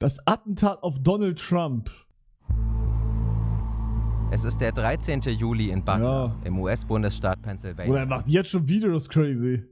Das Attentat auf Donald Trump. Es ist der 13. Juli in Butler, im US-Bundesstaat Pennsylvania. Oder er macht jetzt schon Videos crazy.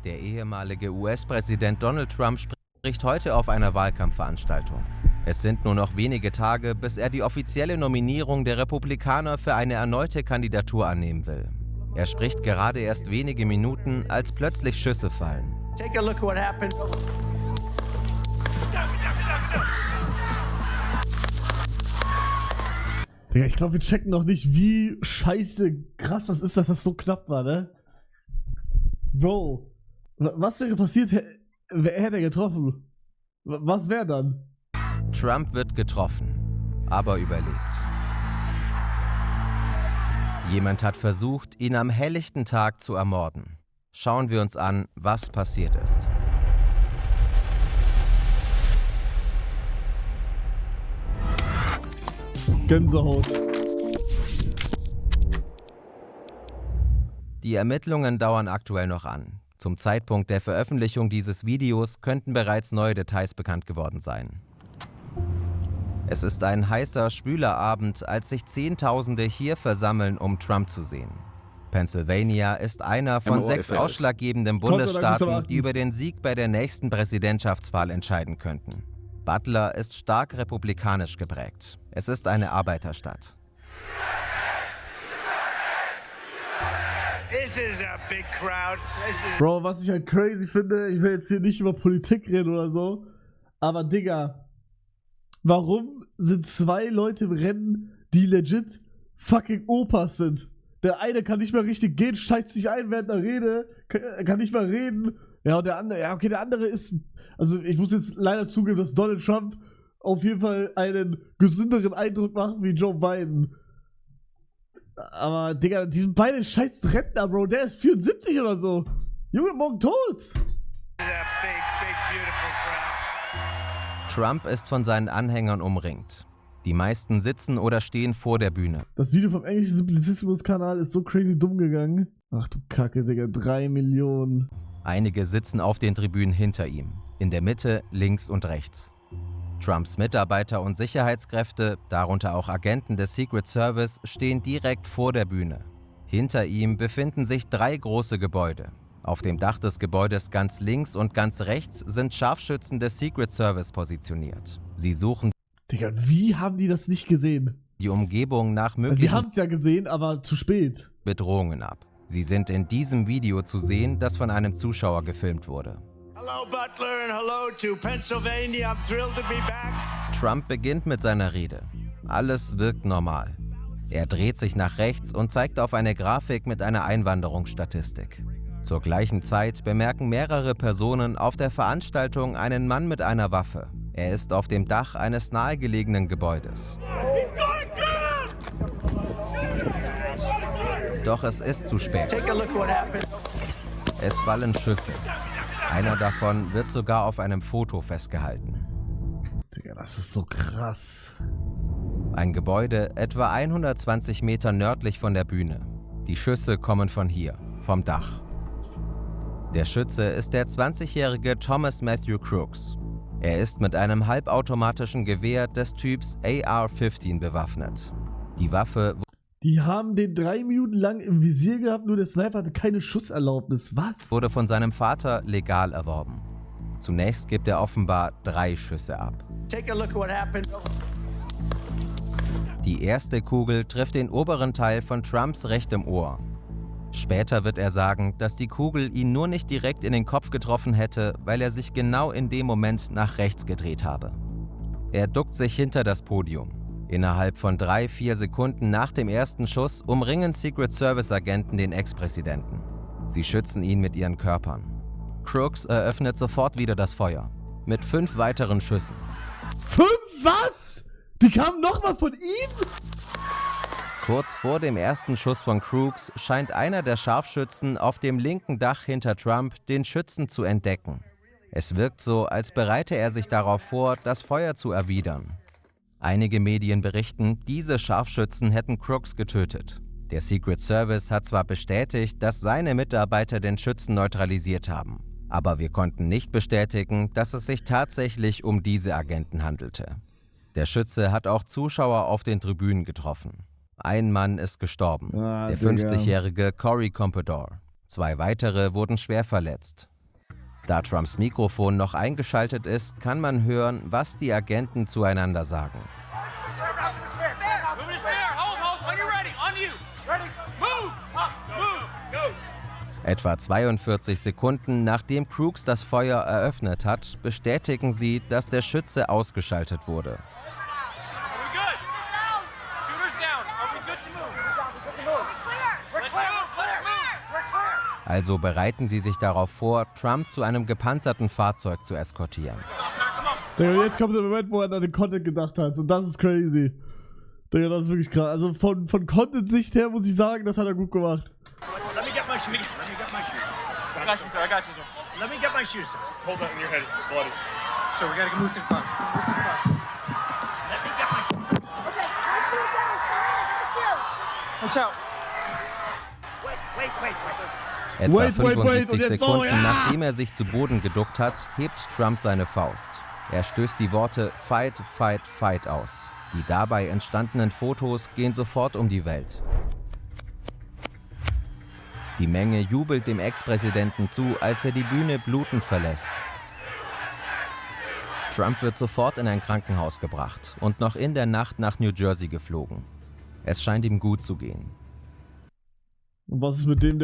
Der ehemalige US-Präsident Donald Trump spricht heute auf einer Wahlkampfveranstaltung. Es sind nur noch wenige Tage, bis er die offizielle Nominierung der Republikaner für eine erneute Kandidatur annehmen will. Er spricht gerade erst wenige Minuten, als plötzlich Schüsse fallen. Take a look what happened. Digga, ich glaube, wir checken noch nicht, wie scheiße krass das ist, dass das so knapp war, ne? Bro, was wäre passiert, hätte er getroffen? Was wäre dann? Trump wird getroffen, aber überlebt. Jemand hat versucht, ihn am helllichten Tag zu ermorden. Schauen wir uns an, was passiert ist. Gänsehaut. Die Ermittlungen dauern aktuell noch an. Zum Zeitpunkt der Veröffentlichung dieses Videos könnten bereits neue Details bekannt geworden sein. Es ist ein heißer, schwüler Abend, als sich Zehntausende hier versammeln, um Trump zu sehen. Pennsylvania ist einer von 6 ausschlaggebenden Bundesstaaten, die über den Sieg bei der nächsten Präsidentschaftswahl entscheiden könnten. Butler ist stark republikanisch geprägt. Es ist eine Arbeiterstadt. Bro, was ich halt crazy finde, ich will jetzt hier nicht über Politik reden oder so, aber Digga, warum sind 2 Leute im Rennen, die legit fucking Opas sind? Der eine kann nicht mehr richtig gehen, scheißt sich ein während der Rede, kann nicht mehr reden. Ja, und der andere, ja, okay, der andere ist, also ich muss jetzt leider zugeben, dass Donald Trump auf jeden Fall einen gesünderen Eindruck macht wie Joe Biden. Aber, Digga, die sind beide scheiß Rentner, Bro. Der ist 74 oder so. Junge, morgen tot. Trump ist von seinen Anhängern umringt. Die meisten sitzen oder stehen vor der Bühne. Das Video vom englischen Simplicissimus-Kanal ist so crazy dumm gegangen. Ach du Kacke, Digga. 3 Millionen. Einige sitzen auf den Tribünen hinter ihm. In der Mitte, links und rechts. Trumps Mitarbeiter und Sicherheitskräfte, darunter auch Agenten des Secret Service, stehen direkt vor der Bühne. Hinter ihm befinden sich 3 große Gebäude. Auf dem Dach des Gebäudes ganz links und ganz rechts sind Scharfschützen des Secret Service positioniert. Sie suchen Digga, wie haben die das nicht gesehen? die Umgebung nach Sie möglichen haben es ja gesehen, aber zu spät. Bedrohungen ab. Sie sind in diesem Video zu sehen, das von einem Zuschauer gefilmt wurde. Hello Butler and hello to Pennsylvania. I'm thrilled to be back. Trump beginnt mit seiner Rede. Alles wirkt normal. Er dreht sich nach rechts und zeigt auf eine Grafik mit einer Einwanderungsstatistik. Zur gleichen Zeit bemerken mehrere Personen auf der Veranstaltung einen Mann mit einer Waffe. Er ist auf dem Dach eines nahegelegenen Gebäudes. Doch es ist zu spät. Take a look what happened. Es fallen Schüsse. Einer davon wird sogar auf einem Foto festgehalten. Digga, das ist so krass. Ein Gebäude etwa 120 Meter nördlich von der Bühne. Die Schüsse kommen von hier, vom Dach. Der Schütze ist der 20-jährige Thomas Matthew Crooks. Er ist mit einem halbautomatischen Gewehr des Typs AR-15 bewaffnet. Die Waffe Die haben den 3 Minuten lang im Visier gehabt, nur der Sniper hatte keine Schusserlaubnis. Was? wurde von seinem Vater legal erworben. Zunächst gibt er offenbar 3 Schüsse ab. Take a look what happened. Die erste Kugel trifft den oberen Teil von Trumps rechtem Ohr. Später wird er sagen, dass die Kugel ihn nur nicht direkt in den Kopf getroffen hätte, weil er sich genau in dem Moment nach rechts gedreht habe. Er duckt sich hinter das Podium. Innerhalb von 3-4 Sekunden nach dem ersten Schuss umringen Secret Service-Agenten den Ex-Präsidenten. Sie schützen ihn mit ihren Körpern. Crooks eröffnet sofort wieder das Feuer. Mit 5 weiteren Schüssen. 5 was? Die kamen nochmal von ihm? Kurz vor dem ersten Schuss von Crooks scheint einer der Scharfschützen auf dem linken Dach hinter Trump den Schützen zu entdecken. Es wirkt so, als bereite er sich darauf vor, das Feuer zu erwidern. Einige Medien berichten, diese Scharfschützen hätten Crooks getötet. Der Secret Service hat zwar bestätigt, dass seine Mitarbeiter den Schützen neutralisiert haben. Aber wir konnten nicht bestätigen, dass es sich tatsächlich um diese Agenten handelte. Der Schütze hat auch Zuschauer auf den Tribünen getroffen. Ein Mann ist gestorben, der 50-jährige Corey Compodore. 2 weitere wurden schwer verletzt. Da Trumps Mikrofon noch eingeschaltet ist, kann man hören, was die Agenten zueinander sagen. Etwa 42 Sekunden nachdem Crooks das Feuer eröffnet hat, bestätigen sie, dass der Schütze ausgeschaltet wurde. Also bereiten sie sich darauf vor, Trump zu einem gepanzerten Fahrzeug zu eskortieren. Digga, jetzt kommt der Moment, wo er an den Content gedacht hat. Und das ist crazy. Digga, das ist wirklich krass. Also von Content-Sicht her muss ich sagen, das hat er gut gemacht. Let me get my shoes. I got you, sir. I got you, sir. Let me get my shoes, sir. Hold that in your head, bloody. So we gotta move to the bus. Move to the bus. Let me get my shoes. Okay, my shoes down. My shoes. Watch out. Wait. Etwa Wait, 75 und jetzt Sekunden so, ja! nachdem er sich zu Boden geduckt hat, hebt Trump seine Faust. Er stößt die Worte Fight, Fight, Fight aus. Die dabei entstandenen Fotos gehen sofort um die Welt. Die Menge jubelt dem Ex-Präsidenten zu, als er die Bühne blutend verlässt. Trump wird sofort in ein Krankenhaus gebracht und noch in der Nacht nach New Jersey geflogen. Es scheint ihm gut zu gehen. Und was ist mit dem,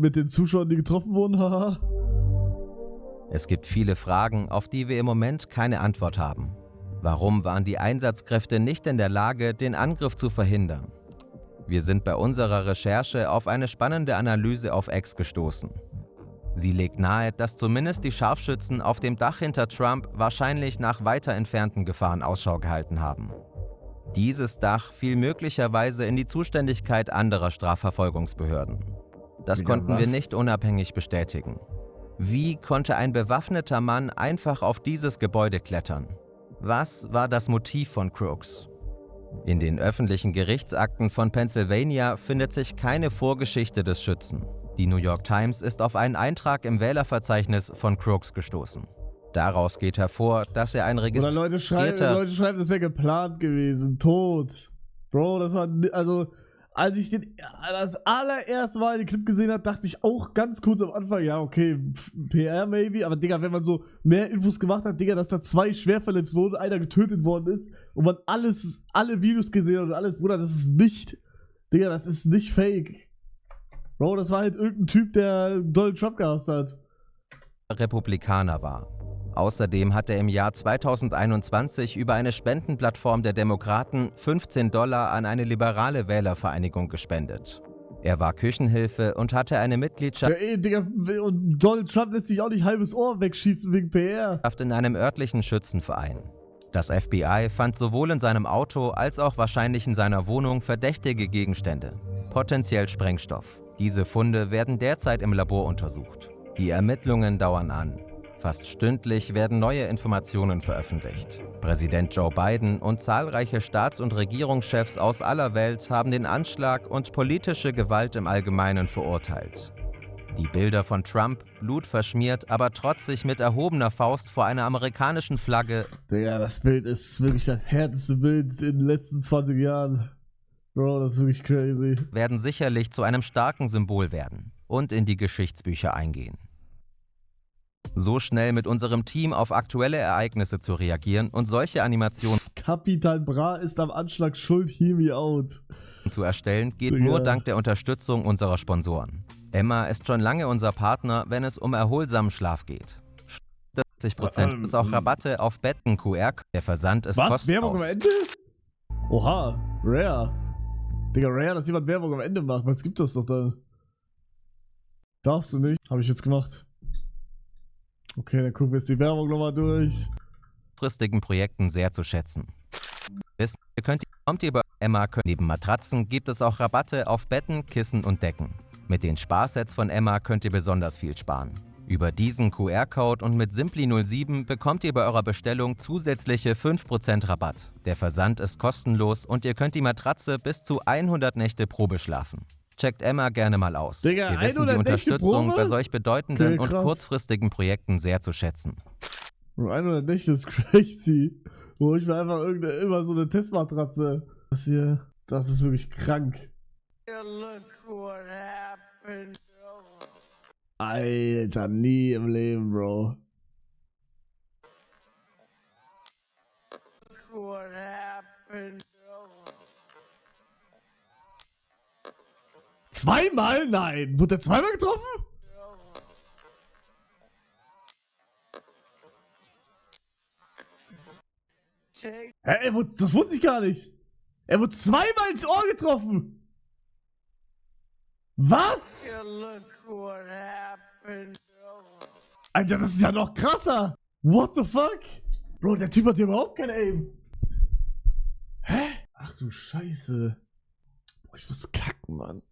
mit den Zuschauern, die getroffen wurden? Haha. Es gibt viele Fragen, auf die wir im Moment keine Antwort haben. Warum waren die Einsatzkräfte nicht in der Lage, den Angriff zu verhindern? Wir sind bei unserer Recherche auf eine spannende Analyse auf X gestoßen. Sie legt nahe, dass zumindest die Scharfschützen auf dem Dach hinter Trump wahrscheinlich nach weiter entfernten Gefahren Ausschau gehalten haben. Dieses Dach fiel möglicherweise in die Zuständigkeit anderer Strafverfolgungsbehörden. Das konnten wir nicht unabhängig bestätigen. Wie konnte ein bewaffneter Mann einfach auf dieses Gebäude klettern? Was war das Motiv von Crooks? In den öffentlichen Gerichtsakten von Pennsylvania findet sich keine Vorgeschichte des Schützen. Die New York Times ist auf einen Eintrag im Wählerverzeichnis von Crooks gestoßen. Daraus geht hervor, dass er ein Oder Leute schreiben, das wäre geplant gewesen. Tot. Bro, das war. Also, als ich das allererste Mal den Clip gesehen habe, dachte ich auch ganz kurz am Anfang, ja, okay, PR maybe. Aber, Digga, wenn man so mehr Infos gemacht hat, Digga, dass da 2 schwer verletzt wurden, einer getötet worden ist und man alle Videos gesehen hat und alles, Bruder, das ist nicht. Digga, das ist nicht fake. Bro, das war halt irgendein Typ, der Donald Trump gehasst hat. Republikaner war. Außerdem hat er im Jahr 2021 über eine Spendenplattform der Demokraten $15 an eine liberale Wählervereinigung gespendet. Er war Küchenhilfe und hatte eine Mitgliedschaft Ja, Digga, und Donald Trump lässt sich auch nicht halbes Ohr wegschießen wegen PR. in einem örtlichen Schützenverein. Das FBI fand sowohl in seinem Auto als auch wahrscheinlich in seiner Wohnung verdächtige Gegenstände, potenziell Sprengstoff. Diese Funde werden derzeit im Labor untersucht. Die Ermittlungen dauern an. Fast stündlich werden neue Informationen veröffentlicht. Präsident Joe Biden und zahlreiche Staats- und Regierungschefs aus aller Welt haben den Anschlag und politische Gewalt im Allgemeinen verurteilt. Die Bilder von Trump, blutverschmiert, aber trotzig mit erhobener Faust vor einer amerikanischen Flagge. Digga, das Bild ist wirklich das härteste Bild in den letzten 20 Jahren. Bro, das ist wirklich crazy. Werden sicherlich zu einem starken Symbol werden und in die Geschichtsbücher eingehen. So schnell mit unserem Team auf aktuelle Ereignisse zu reagieren und solche Animationen Kapital Bra ist am Anschlag schuld, hear me out. zu erstellen, geht Digga. nur dank der Unterstützung unserer Sponsoren. Emma ist schon lange unser Partner, wenn es um erholsamen Schlaf geht. 70% ist auch Rabatte auf Betten QR. Der Versand ist Was? Werbung am kostenlos. Ende? Oha, Rare. Digga, Rare, dass jemand Werbung am Ende macht. Was gibt das doch da? Darfst du nicht. Habe ich jetzt gemacht. Okay, dann gucken wir jetzt die Werbung nochmal durch. Langfristigen Projekten sehr zu schätzen. Kommt ihr bei Emma, neben Matratzen gibt es auch Rabatte auf Betten, Kissen und Decken. Mit den Sparsets von Emma könnt ihr besonders viel sparen. Über diesen QR-Code und mit Simply07 bekommt ihr bei eurer Bestellung zusätzliche 5% Rabatt. Der Versand ist kostenlos und ihr könnt die Matratze bis zu 100 Nächte Probe schlafen. checkt Emma gerne mal aus. Digga, Wir wissen die 100 Nächte Unterstützung Probe? bei solch bedeutenden Okay, und krass. kurzfristigen Projekten sehr zu schätzen. Bro, 100 Nächte ist crazy. Wo ich mir einfach immer so eine Testmatratze. Das ist wirklich krank. Look what happened. Alter, nie im Leben, Bro. Look what happened. Zweimal? Nein. Wurde der zweimal getroffen? Take Hä, das wusste ich gar nicht. Er wurde zweimal ins Ohr getroffen. Was? a look what happened. Alter, das ist ja noch krasser. What the fuck? Bro, der Typ hat hier überhaupt kein Aim. Hä? Ach du Scheiße. Boah, ich muss kacken, Mann.